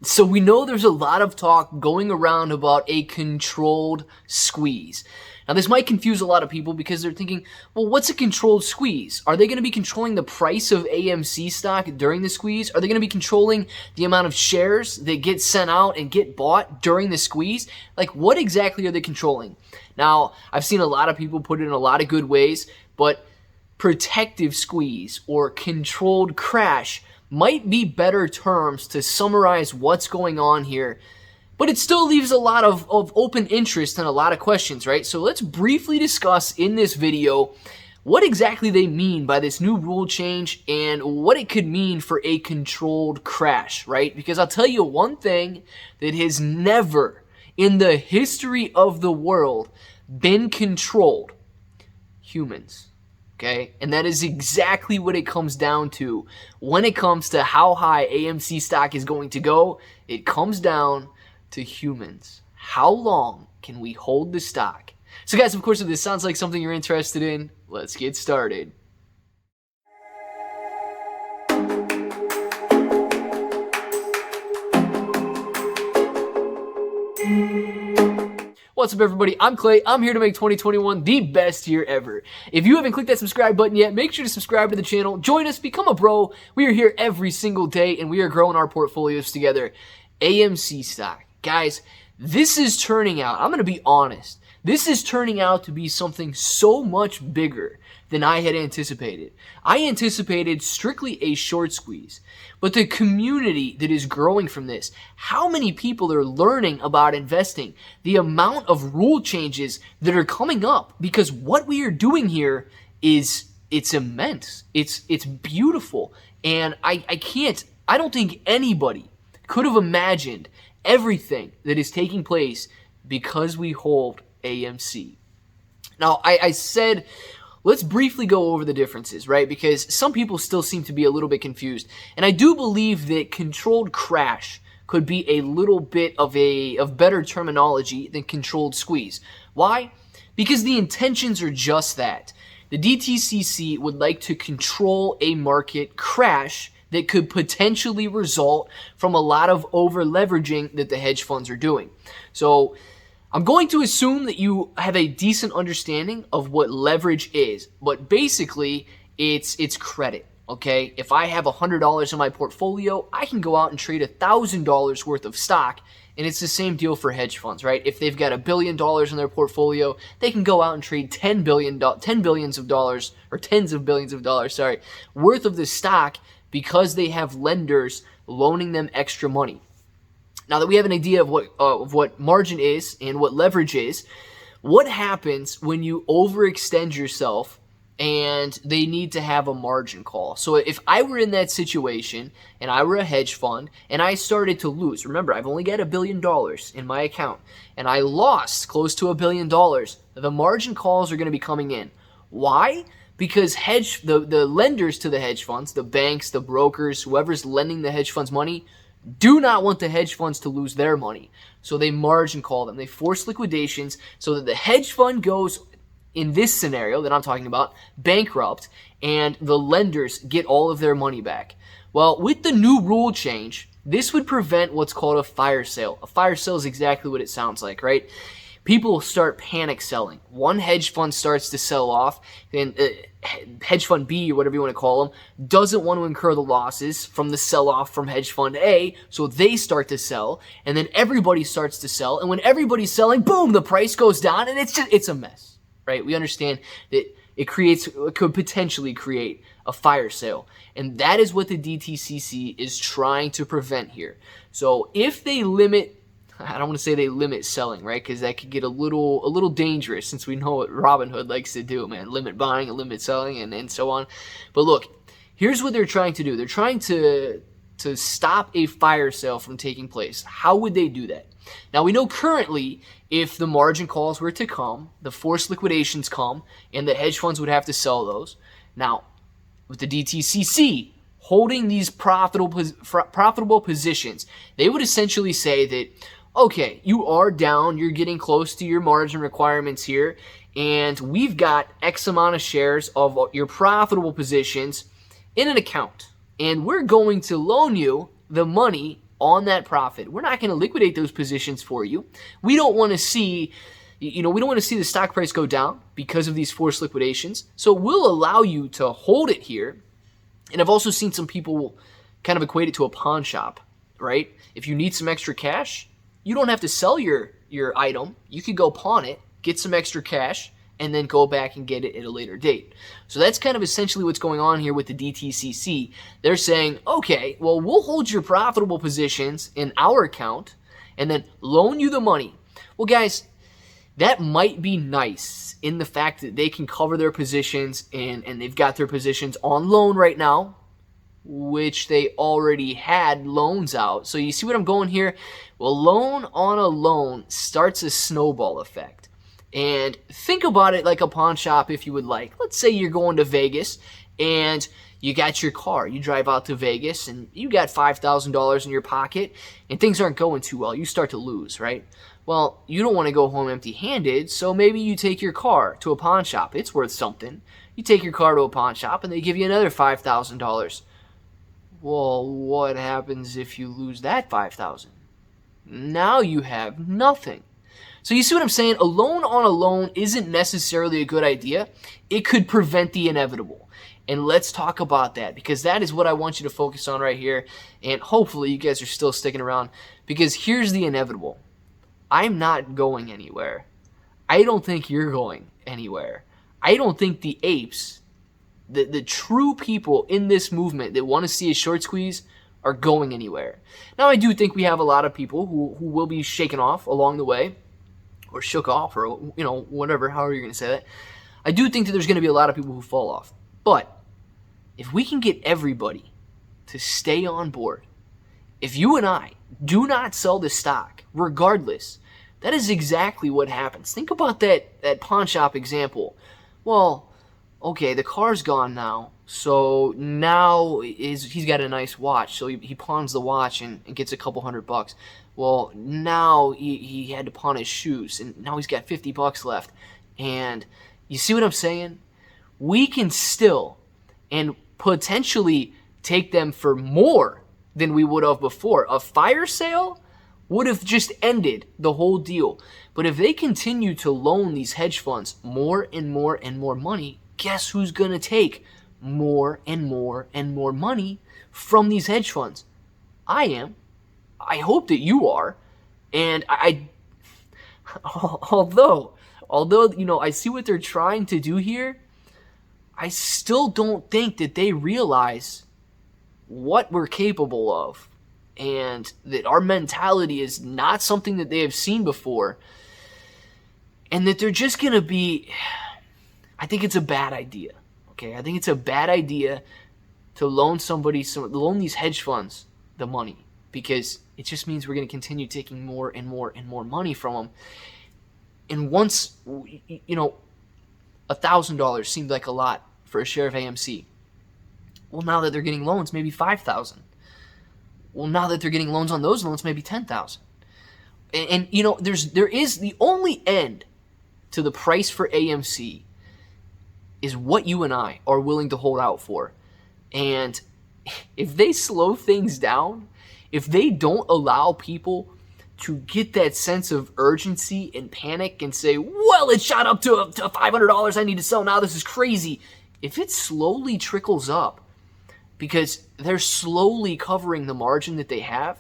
So we know there's a lot of talk going around about a controlled squeeze. Now this might confuse a lot of people because they're thinking, well, what's a controlled squeeze? Are they going to be controlling the price of AMC stock during the squeeze? Are they going to be controlling the amount of shares that get sent out and get bought during the squeeze? Like, what exactly are they controlling? Now, I've seen a lot of people put it in a lot of good ways, but protective squeeze or controlled crash might be better terms to summarize what's going on here, but it still leaves a lot of open interest and a lot of questions, right? So let's briefly discuss in this video what exactly they mean by this new rule change and what it could mean for a controlled crash, right? Because I'll tell you one thing that has never in the history of the world been controlled: humans. Okay, and that is exactly what it comes down to when it comes to how high AMC stock is going to go. It comes down to humans. How long can we hold the stock? So guys, of course, if this sounds like something you're interested in, let's get started. What's up, everybody? I'm Clay. I'm here to make 2021 the best year ever. If you haven't clicked that subscribe button yet, make sure to subscribe to the channel. Join us, become a bro. We are here every single day, and we are growing our portfolios together. AMC stock. Guys, this is turning out, I'm going to be honest, this is turning out to be something so much bigger than I had anticipated. I anticipated strictly a short squeeze, but the community that is growing from this, how many people are learning about investing, the amount of rule changes that are coming up, because what we are doing here it's immense. It's beautiful. And I don't think anybody could have imagined everything that is taking place because we hold AMC. Now, I said, let's briefly go over the differences, right? Because some people still seem to be a little bit confused. And I do believe that controlled crash could be a little bit of better terminology than controlled squeeze. Why? Because the intentions are just that. The DTCC would like to control a market crash that could potentially result from a lot of over leveraging that the hedge funds are doing. So I'm going to assume that you have a decent understanding of what leverage is, but basically it's credit, okay? If I have $100 in my portfolio, I can go out and trade $1,000 worth of stock, and it's the same deal for hedge funds, right? If they've got $1 billion in their portfolio, they can go out and trade tens of billions of dollars, worth of the stock, because they have lenders loaning them extra money. Now that we have an idea of what margin is and what leverage is, what happens when you overextend yourself and they need to have a margin call? So if I were in that situation and I were a hedge fund and I started to lose, remember, I've only got $1 billion in my account and I lost close to $1 billion, the margin calls are going to be coming in. Why? Because the lenders to the hedge funds, the banks, the brokers, whoever's lending the hedge funds money, do not want the hedge funds to lose their money. So they margin call them. They force liquidations so that the hedge fund goes, in this scenario that I'm talking about, bankrupt, and the lenders get all of their money back. Well, with the new rule change, this would prevent what's called a fire sale. A fire sale is exactly what it sounds like, right? People start panic selling. One hedge fund starts to sell off, and hedge fund B, or whatever you want to call them, doesn't want to incur the losses from the sell-off from hedge fund A, so they start to sell, and then everybody starts to sell, and when everybody's selling, boom, the price goes down, and it's a mess, right? We understand that it could potentially create a fire sale, and that is what the DTCC is trying to prevent here. So if they limit, I don't want to say they limit selling, right? Because that could get a little dangerous, since we know what Robinhood likes to do, man. Limit buying and limit selling and so on. But look, here's what they're trying to do. They're trying to stop a fire sale from taking place. How would they do that? Now, we know currently if the margin calls were to come, the forced liquidations come, and the hedge funds would have to sell those. Now, with the DTCC holding these profitable positions, they would essentially say that, okay, you are down, you're getting close to your margin requirements here, and we've got X amount of shares of your profitable positions in an account, and we're going to loan you the money on that profit. We're not going to liquidate those positions for you. We don't want to see, we don't want to see the stock price go down because of these forced liquidations. So we'll allow you to hold it here. And I've also seen some people kind of equate it to a pawn shop, right? If you need some extra cash, you don't have to sell your item. You could go pawn it, get some extra cash, and then go back and get it at a later date. So that's kind of essentially what's going on here with the DTCC. They're saying, okay, well, we'll hold your profitable positions in our account and then loan you the money. Well, guys, that might be nice in the fact that they can cover their positions and they've got their positions on loan right now, which they already had loans out. So you see what I'm going here? Well, loan on a loan starts a snowball effect. And think about it like a pawn shop if you would like. Let's say you're going to Vegas and you got your car. You drive out to Vegas and you got $5,000 in your pocket and things aren't going too well. You start to lose, right? Well, you don't want to go home empty-handed, so maybe you take your car to a pawn shop. It's worth something. You take your car to a pawn shop and they give you another $5,000. Well, what happens if you lose that $5,000? Now you have nothing. So you see what I'm saying? A loan on a loan isn't necessarily a good idea. It could prevent the inevitable. And let's talk about that because that is what I want you to focus on right here. And hopefully you guys are still sticking around because here's the inevitable. I'm not going anywhere. I don't think you're going anywhere. I don't think the apes, the true people in this movement that want to see a short squeeze are going anywhere. Now, I do think we have a lot of people who will be shaken off along the way, or shook off, or, whatever, however you're going to say that. I do think that there's going to be a lot of people who fall off. But if we can get everybody to stay on board, if you and I do not sell the stock, regardless, that is exactly what happens. Think about that pawn shop example. Well, okay, the car's gone now, so now he's got a nice watch, so he pawns the watch and gets a couple $100. Well, now he had to pawn his shoes, and now he's got $50 left. And you see what I'm saying? We can still and potentially take them for more than we would have before. A fire sale would have just ended the whole deal. But if they continue to loan these hedge funds more and more and more money, guess who's going to take more and more and more money from these hedge funds? I am. I hope that you are. And although I see what they're trying to do here, I still don't think that they realize what we're capable of and that our mentality is not something that they have seen before, and that they're just going to be, I think it's a bad idea. Okay, I think it's a bad idea to loan these hedge funds the money, because it just means we're going to continue taking more and more and more money from them. And once, $1,000 seemed like a lot for a share of AMC. Well, now that they're getting loans, maybe $5,000. Well, now that they're getting loans on those loans, maybe $10,000. And there is the only end to the price for AMC is what you and I are willing to hold out for. And if they slow things down, if they don't allow people to get that sense of urgency and panic and say, well, it shot up to $500, I need to sell now, this is crazy. If it slowly trickles up because they're slowly covering the margin that they have,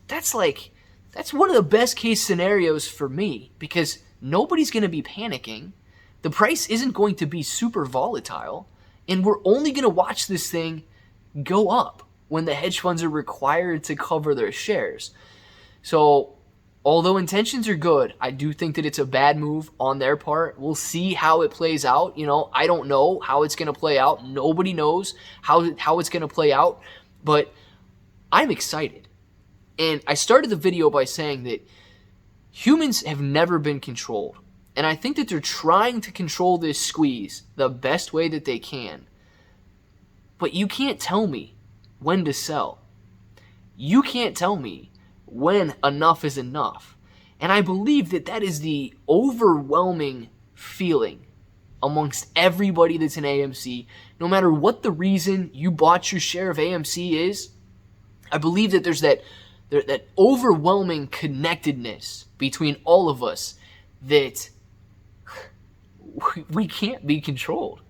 that's one of the best case scenarios for me, because nobody's going to be panicking. The price isn't going to be super volatile, and we're only going to watch this thing go up when the hedge funds are required to cover their shares. So, although intentions are good, I do think that it's a bad move on their part. We'll see how it plays out. I don't know how it's going to play out. Nobody knows how it's going to play out, but I'm excited. And I started the video by saying that humans have never been controlled. And I think that they're trying to control this squeeze the best way that they can. But you can't tell me when to sell. You can't tell me when enough is enough. And I believe that is the overwhelming feeling amongst everybody that's in AMC. No matter what the reason you bought your share of AMC is, I believe that there's that that overwhelming connectedness between all of us that we can't be controlled.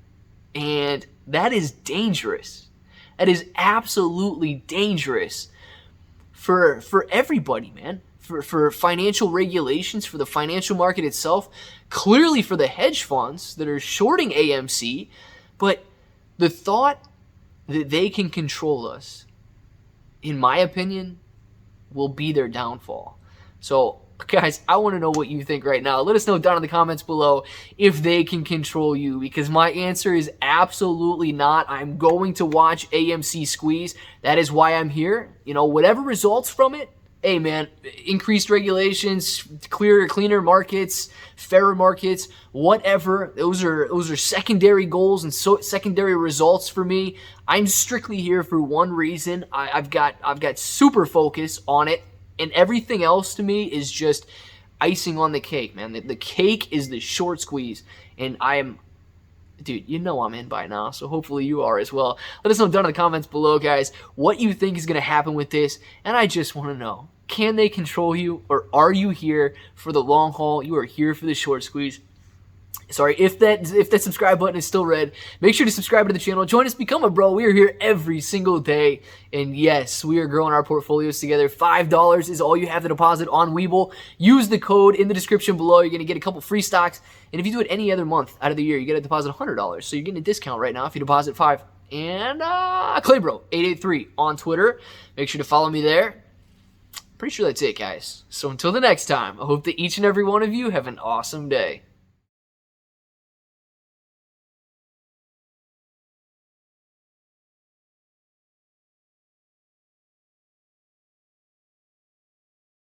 And that is dangerous. That is absolutely dangerous for everybody, man. For financial regulations, for the financial market itself, clearly for the hedge funds that are shorting AMC, but the thought that they can control us, in my opinion, will be their downfall. So, guys, I want to know what you think right now. Let us know down in the comments below if they can control you, because my answer is absolutely not. I'm going to watch AMC squeeze. That is why I'm here. You know, whatever results from it, hey man, increased regulations, cleaner markets, fairer markets, whatever. Those are secondary goals and secondary results for me. I'm strictly here for one reason. I've got super focus on it, and everything else to me is just icing on the cake, man. The cake is the short squeeze, and dude, you know I'm in by now, so hopefully you are as well. Let us know down in the comments below, guys, what you think is going to happen with this, and I just want to know, can they control you, or are you here for the long haul? You are here for the short squeeze. Sorry, if that subscribe button is still red, make sure to subscribe to the channel. Join us, become a bro. We are here every single day. And yes, we are growing our portfolios together. $5 is all you have to deposit on Webull. Use the code in the description below. You're going to get a couple free stocks. And if you do it any other month out of the year, you get to deposit $100. So you're getting a discount right now if you deposit $5. And ClayBro 883 on Twitter. Make sure to follow me there. Pretty sure that's it, guys. So until the next time, I hope that each and every one of you have an awesome day.